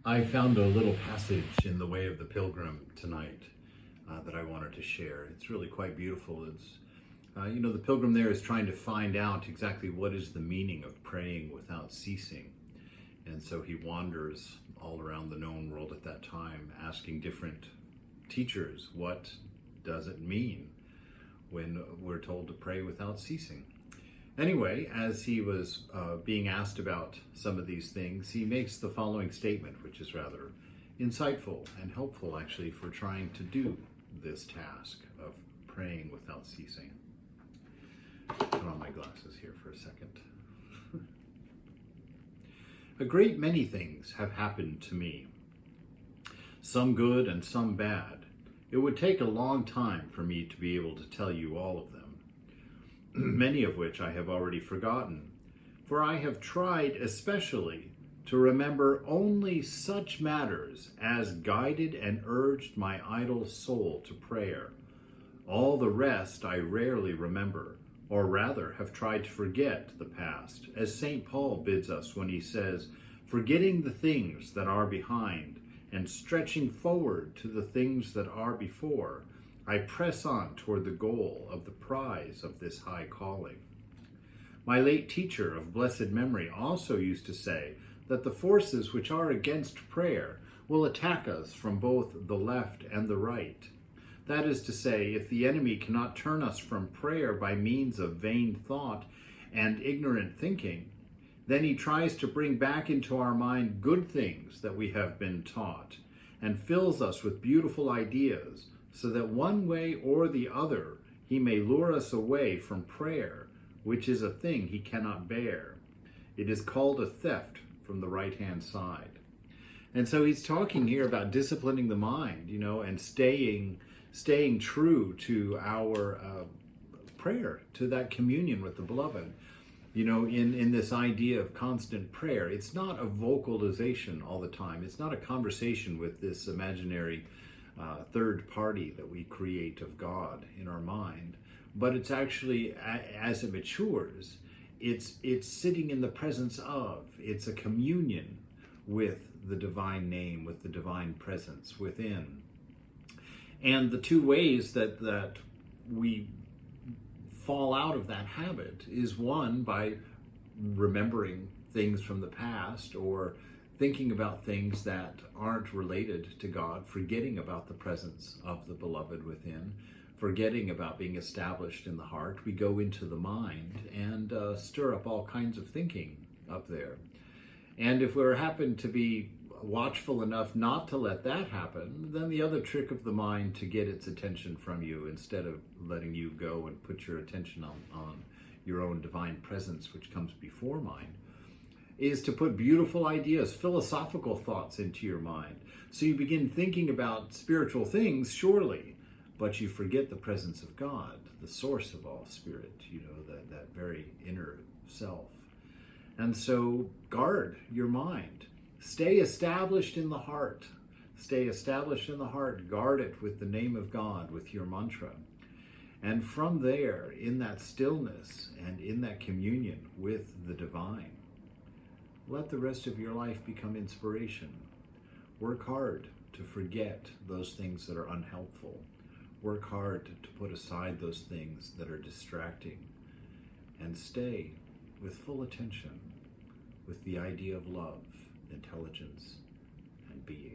I found a little passage in The Way of the Pilgrim tonight that I wanted to share. It's really quite beautiful. The pilgrim there is trying to find out exactly what is the meaning of praying without ceasing. And so he wanders all around the known world at that time, asking different teachers, what does it mean when we're told to pray without ceasing? Anyway, as he was being asked about some of these things, he makes the following statement, which is rather insightful and helpful, actually, for trying to do this task of praying without ceasing. Put on my glasses here for a second. A great many things have happened to me, some good and some bad. It would take a long time for me to be able to tell you all of them. Many of which I have already forgotten, for I have tried especially to remember only such matters as guided and urged my idle soul to prayer. All the rest I rarely remember, or rather have tried to forget the past, as St. Paul bids us when he says, forgetting the things that are behind and stretching forward to the things that are before, I press on toward the goal of the prize of this high calling. My late teacher of blessed memory also used to say that the forces which are against prayer will attack us from both the left and the right. That is to say, if the enemy cannot turn us from prayer by means of vain thought and ignorant thinking, then he tries to bring back into our mind good things that we have been taught and fills us with beautiful ideas, so that one way or the other he may lure us away from prayer, which is a thing he cannot bear. It is called a theft from the right-hand side. And so he's talking here about disciplining the mind, and staying true to our prayer, to that communion with the beloved. In this idea of constant prayer, it's not a vocalization all the time. It's not a conversation with this imaginary third party that we create of God in our mind, but it's actually, as it matures, it's sitting in the presence of, it's a communion with the divine name, with the divine presence within. And the two ways that we fall out of that habit is, one, by remembering things from the past or thinking about things that aren't related to God, forgetting about the presence of the beloved within, forgetting about being established in the heart. We go into the mind and stir up all kinds of thinking up there. And if we happen to be watchful enough not to let that happen, then the other trick of the mind to get its attention from you, instead of letting you go and put your attention on your own divine presence, which comes before mind, is to put beautiful ideas, philosophical thoughts into your mind. So you begin thinking about spiritual things, surely, but you forget the presence of God, the source of all spirit, that very inner self. And so guard your mind. Stay established in the heart. Stay established in the heart. Guard it with the name of God, with your mantra. And from there, in that stillness and in that communion with the divine, let the rest of your life become inspiration. Work hard to forget those things that are unhelpful. Work hard to put aside those things that are distracting. And stay with full attention with the idea of love, intelligence, and being.